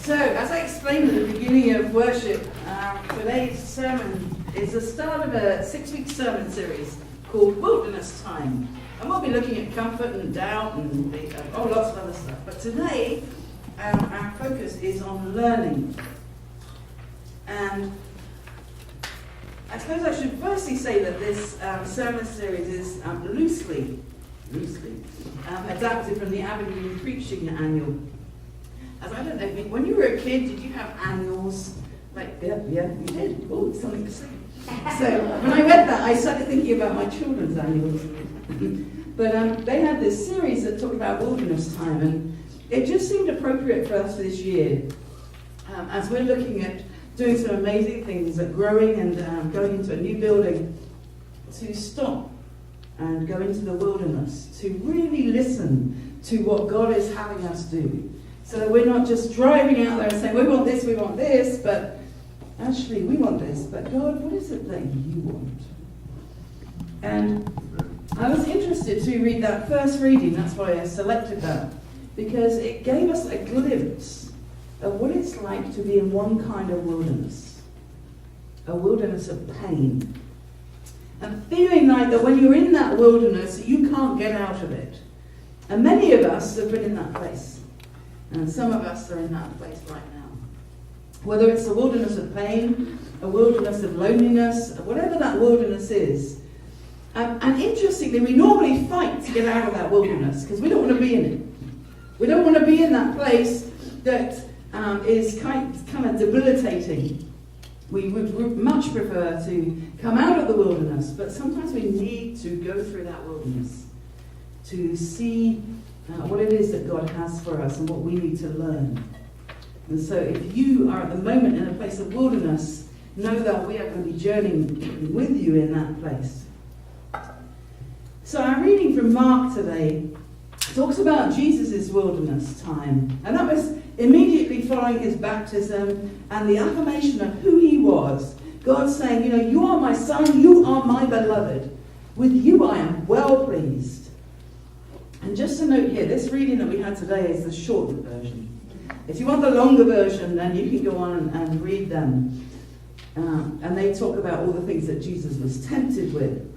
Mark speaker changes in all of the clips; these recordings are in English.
Speaker 1: So, as I explained at the beginning of worship, today's sermon is the start of a 6-week sermon series called Wilderness Time. And we'll be looking at comfort and doubt and lots of other stuff. But today, our focus is on learning. And I suppose I should firstly say that this sermon series is loosely adapted from the Aberdeen Preaching Annual. As I don't know, when you were a kid, did you have annuals? Like, yeah, you did. Oh, it's something to say. So when I read that, I started thinking about my children's annuals. But they had this series that talked about wilderness time, and it just seemed appropriate for us this year, as we're looking at doing some amazing things, at growing and going into a new building, to stop and go into the wilderness, to really listen to what God is having us do. So that we're not just driving out there and saying, we want this, but actually we want this. But God, what is it that you want? And I was interested to read that first reading, that's why I selected that, because it gave us a glimpse of what it's like to be in one kind of wilderness, a wilderness of pain. And feeling like that when you're in that wilderness, you can't get out of it. And many of us have been in that place. And some of us are in that place right now. Whether it's a wilderness of pain, a wilderness of loneliness, whatever that wilderness is. And interestingly, we normally fight to get out of that wilderness because we don't want to be in it. We don't want to be in that place that is kind of debilitating. We would much prefer to come out of the wilderness, but sometimes we need to go through that wilderness to see what it is that God has for us and what we need to learn. And so if you are at the moment in a place of wilderness, know that we are going to be journeying with you in that place. So our reading from Mark today talks about Jesus' wilderness time. And that was immediately following his baptism and the affirmation of who he was. God saying, you are my son, you are my beloved. With you I am well pleased. And just a note here, this reading that we had today is the shortened version. If you want the longer version, then you can go on and read them. And they talk about all the things that Jesus was tempted with.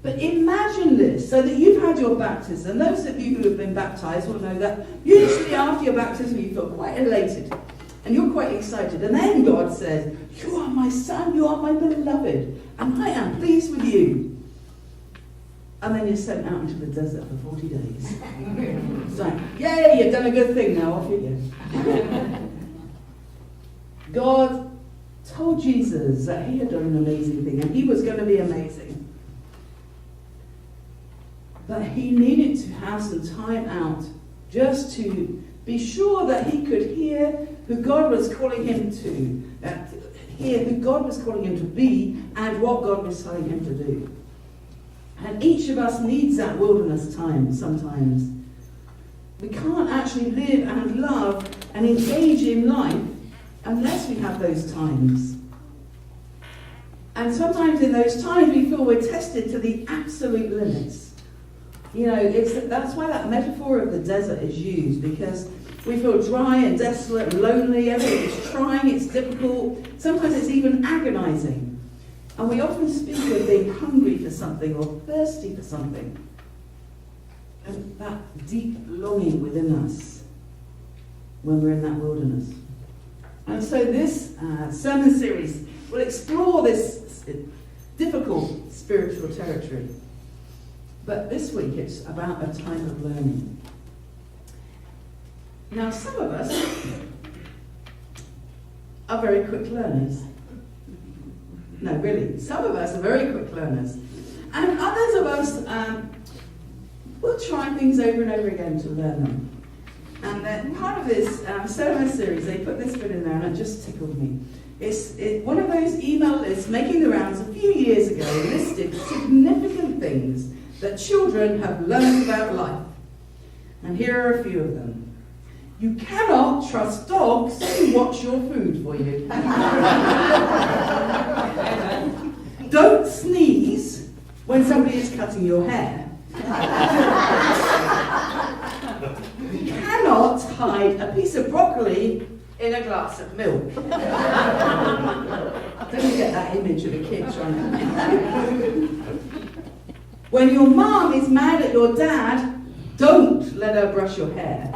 Speaker 1: But imagine this, so that you've had your baptism. Those of you who have been baptized will know that usually after your baptism you feel quite elated. And you're quite excited. And then God says, you are my son, you are my beloved. And I am pleased with you. And then you're sent out into the desert for 40 days. It's like, yay, you've done a good thing, now off you go. God told Jesus that he had done an amazing thing, and he was going to be amazing. But he needed to have some time out just to be sure that he could hear who God was calling him to, hear who God was calling him to be, and what God was telling him to do. And each of us needs that wilderness time sometimes. We can't actually live and love and engage in life unless we have those times. And sometimes in those times we feel we're tested to the absolute limits. That's why that metaphor of the desert is used, because we feel dry and desolate and lonely. Everything is trying, it's difficult. Sometimes it's even agonizing. And we often speak of being hungry for something or thirsty for something. And that deep longing within us when we're in that wilderness. And so this sermon series will explore this difficult spiritual territory. But this week it's about a time of learning. Now some of us are very quick learners. No, really. Some of us are very quick learners. And others of us will try things over and over again to learn them. And then part of this sermon series, they put this bit in there and it just tickled me. It's one of those email lists making the rounds a few years ago listed significant things that children have learned about life. And here are a few of them. You cannot trust dogs to watch your food for you. Don't sneeze when somebody is cutting your hair. You cannot hide a piece of broccoli in a glass of milk. Don't you get that image of a kid trying to... When your mum is mad at your dad, don't let her brush your hair.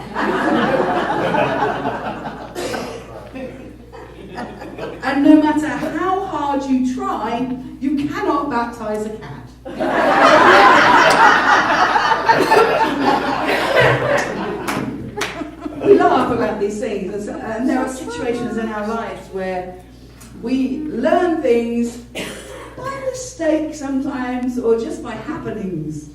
Speaker 1: And no matter how hard you try, you cannot baptize a cat. We laugh about these things, and there are situations in our lives where we learn things by mistake sometimes, or just by happenings.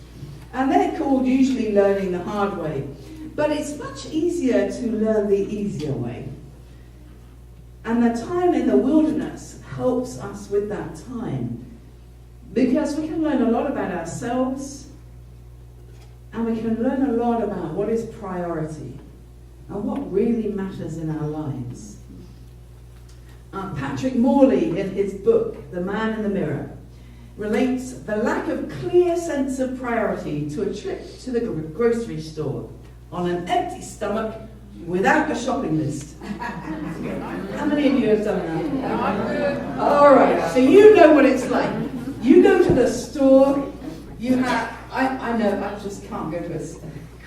Speaker 1: And they're called usually learning the hard way. But it's much easier to learn the easier way. And the time in the wilderness helps us with that time. Because we can learn a lot about ourselves, and we can learn a lot about what is priority and what really matters in our lives. Patrick Morley, in his book, The Man in the Mirror, relates the lack of clear sense of priority to a trip to the grocery store on an empty stomach without a shopping list. How many of you have done that? All right, so you know what it's like. You go to the store, you have, I know, I just can't go to a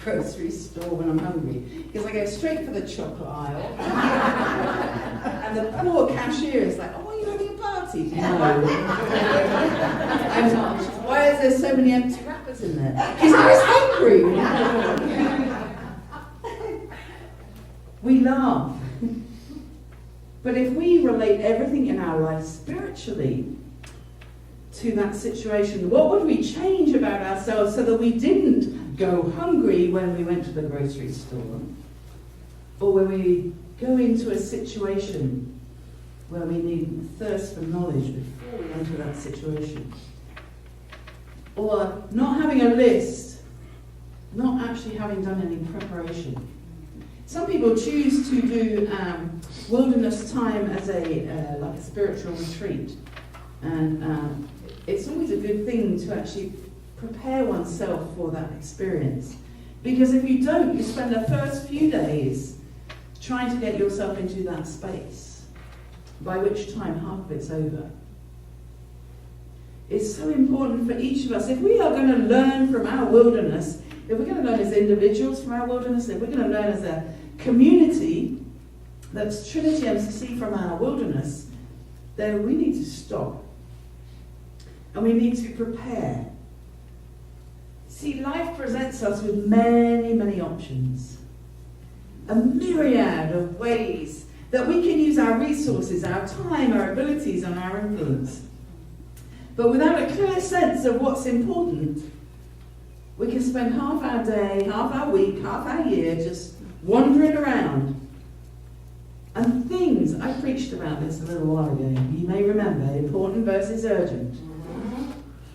Speaker 1: grocery store when I'm hungry, because I go straight for the chocolate aisle. And the poor cashier is like, oh, are you having a party? No. I'm not. Why is there so many empty wrappers in there? Because I was hungry. We laugh. But if we relate everything in our life spiritually to that situation, what would we change about ourselves so that we didn't go hungry when we went to the grocery store? Or when we go into a situation where we need thirst for knowledge before we enter that situation? Or not having a list, not actually having done any preparation. Some people choose to do wilderness time as like a spiritual retreat, and it's always a good thing to actually prepare oneself for that experience, because if you don't, you spend the first few days trying to get yourself into that space, by which time half of it's over. It's so important for each of us, if we are going to learn from our wilderness, if we're going to learn as individuals from our wilderness, if we're going to learn as a community, that's Trinity MCC from our wilderness, then we need to stop. And we need to prepare. See, life presents us with many, many options. A myriad of ways that we can use our resources, our time, our abilities, and our influence. But without a clear sense of what's important, we can spend half our day, half our week, half our year just wandering around. And things, I preached about this a little while ago, you may remember, important versus urgent.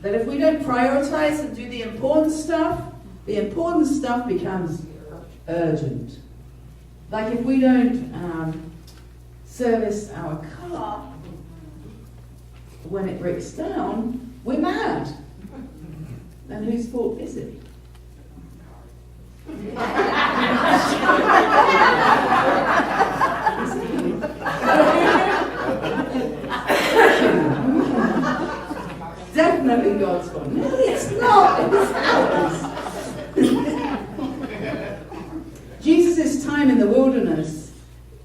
Speaker 1: That if we don't prioritize and do the important stuff becomes urgent. Like if we don't service our car when it breaks down, we're mad. And whose fault is it? Definitely God's fault. No, it's not. It's ours. Jesus' time in the wilderness,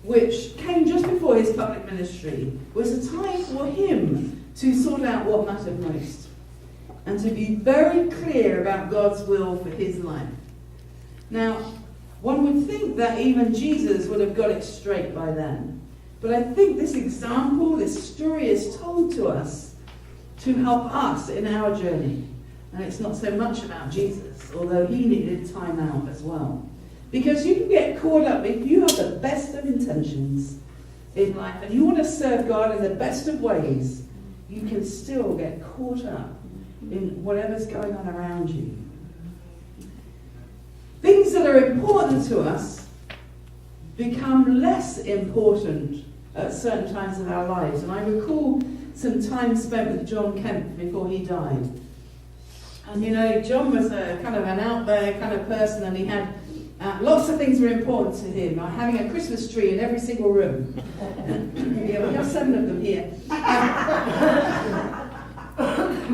Speaker 1: which came just before his public ministry, was a time for him to sort out what mattered most and to be very clear about God's will for his life. Now, one would think that even Jesus would have got it straight by then. But I think this example, this story is told to us to help us in our journey. And it's not so much about Jesus, although he needed time out as well. Because you can get caught up, if you have the best of intentions in life and you want to serve God in the best of ways, you can still get caught up in whatever's going on around you. Things that are important to us become less important at certain times of our lives. And I recall some time spent with John Kemp before he died. And you know, John was a kind of an out there kind of person, and he had Lots of things were important to him, like having a Christmas tree in every single room. Yeah, we have 7 of them here.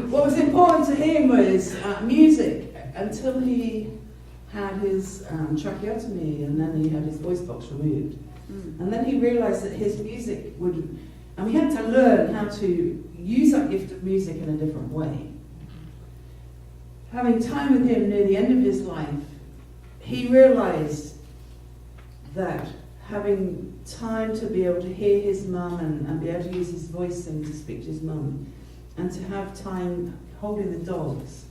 Speaker 1: What was important to him was music, until he had his tracheotomy, and then he had his voice box removed. And then he realised that his music would, and we had to learn how to use that gift of music in a different way. Having time with him near the end of his life, he realised that having time to be able to hear his mum and be able to use his voice and to speak to his mum, and to have time holding the dogs,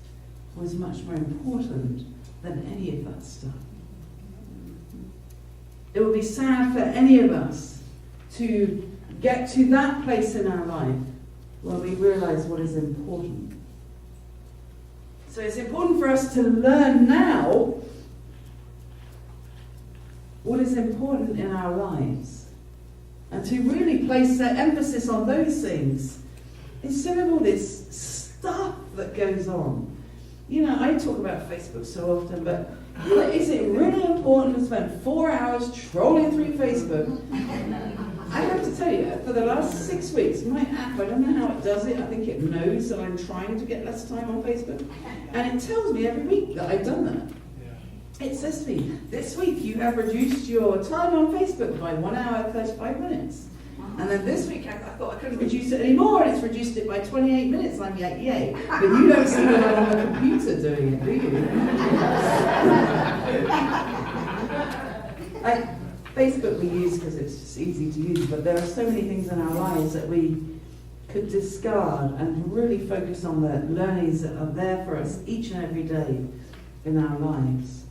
Speaker 1: was much more important than any of that stuff. It would be sad for any of us to get to that place in our life where we realise what is important. So it's important for us to learn now what is important in our lives, and to really place that emphasis on those things instead of all this stuff that goes on. You know, I talk about Facebook so often, but you know, is it really important to spend 4 hours trolling through Facebook? I have to tell you, for the last 6 weeks, my app, I don't know how it does it, I think it knows that I'm trying to get less time on Facebook, and it tells me every week that I've done that. It says to me, this week you have reduced your time on Facebook by 1 hour 35 minutes. And then this week I thought I couldn't reduce it anymore, and it's reduced it by 28 minutes. And I'm like, yay. But you don't see that I'm on the computer doing it, do you? Facebook we use because it's just easy to use, but there are so many things in our lives that we could discard and really focus on the learnings that are there for us each and every day in our lives.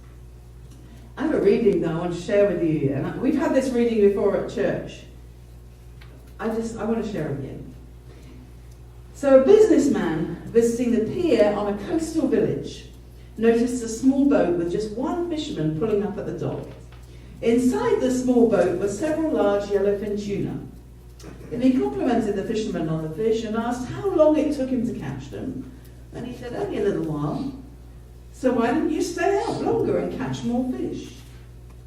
Speaker 1: I have a reading that I want to share with you, and we've had this reading before at church. I want to share it again. So a businessman visiting the pier on a coastal village noticed a small boat with just one fisherman pulling up at the dock. Inside the small boat were several large yellowfin tuna. And he complimented the fisherman on the fish and asked how long it took him to catch them. And he said, only a little while. So why didn't you stay out longer and catch more fish?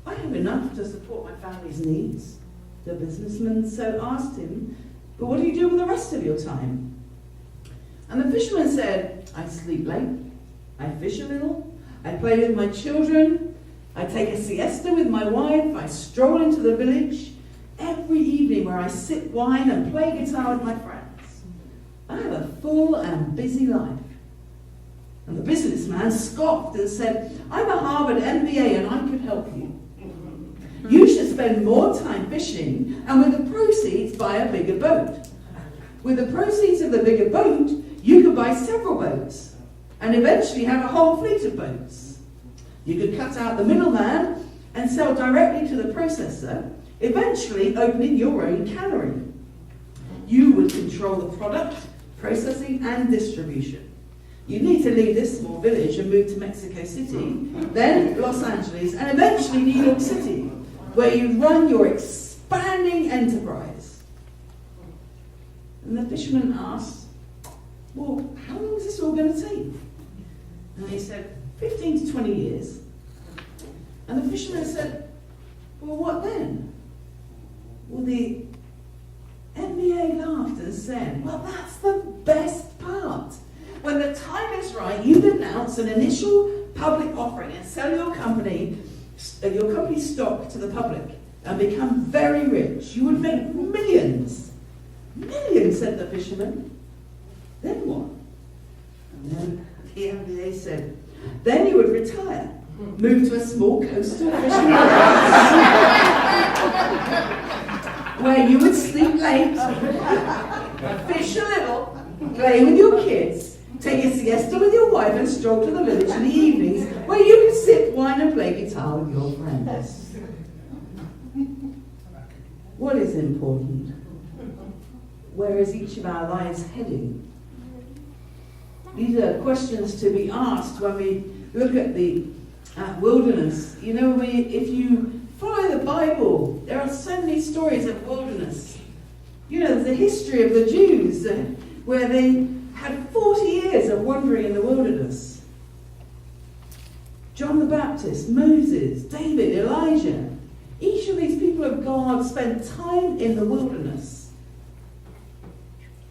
Speaker 1: I have enough to support my family's needs. The businessman so asked him, but what do you do with the rest of your time? And the fisherman said, I sleep late, I fish a little, I play with my children, I take a siesta with my wife, I stroll into the village every evening where I sip wine and play guitar with my friends. I have a full and busy life. And the businessman scoffed and said, I'm a Harvard MBA and I could help you. You should spend more time fishing and with the proceeds buy a bigger boat. With the proceeds of the bigger boat, you could buy several boats and eventually have a whole fleet of boats. You could cut out the middleman and sell directly to the processor, eventually opening your own cannery. You would control the product, processing and distribution. You need to leave this small village and move to Mexico City, then Los Angeles, and eventually New York City, where you run your expanding enterprise. And the fisherman asked, well, how long is this all going to take? And he said, 15 to 20 years. And the fisherman said, well, what then? Well, the MBA laughed and said, well, that's the best part. When the time is right, you'd announce an initial public offering and sell your company stock to the public and become very rich. You would make millions. Millions, said the fisherman. Then what? And then the MBA said, then you would retire, move to a small coastal fishing village where you would sleep late, fish a little, play with your kids, take a siesta with your wife and stroll to the village in the evenings where you can sip wine and play guitar with your friends. What is important? Where is each of our lives heading? These are questions to be asked when we look at the wilderness. You know, if you follow the Bible, there are so many stories of wilderness. You know, there's the history of the Jews where they had 40 years of wandering in the wilderness. John the Baptist, Moses, David, Elijah. Each of these people of God spent time in the wilderness.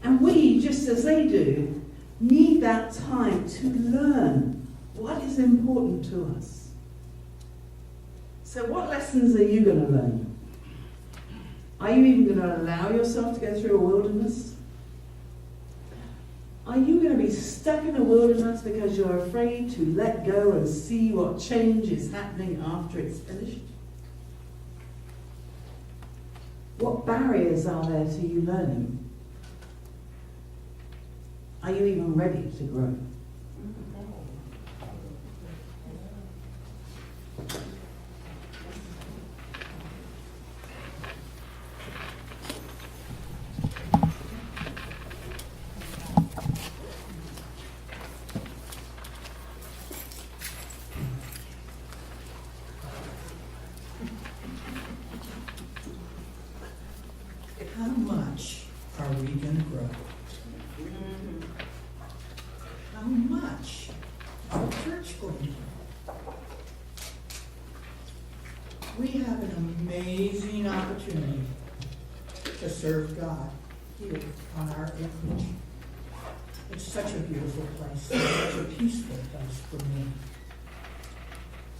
Speaker 1: And we, just as they do, need that time to learn what is important to us. So what lessons are you going to learn? Are you even going to allow yourself to go through a wilderness? Are you going to be stuck in a wilderness because you're afraid to let go and see what change is happening after it's finished? What barriers are there to you learning? Are you even ready to grow?
Speaker 2: How much are we going to grow? How much is the church going to grow? We have an amazing opportunity to serve God here on our acreage. It's such a beautiful place, such a peaceful place for me.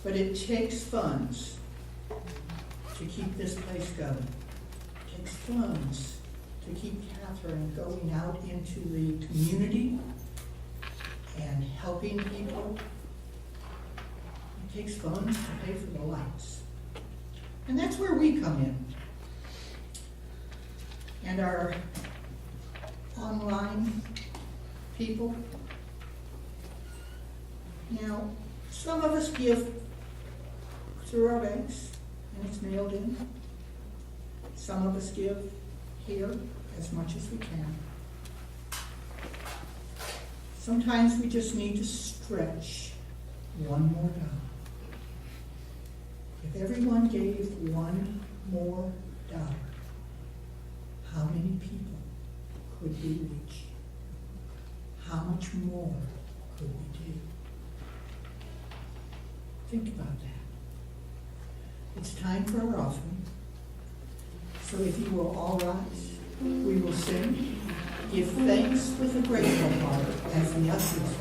Speaker 2: But it takes funds to keep this place going. It takes funds to keep Catherine going out into the community and helping people. It takes funds to pay for the lights. And that's where we come in. And our online people. Now, some of us give through our banks, and it's mailed in. Some of us give here as much as we can. Sometimes we just need to stretch one more dollar. If everyone gave one more dollar, how many people could we reach? How much more could we do? Think about that. It's time for our offering. So if you will all rise, we will sing, give thanks with a grateful heart as the ushers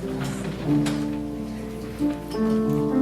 Speaker 2: will.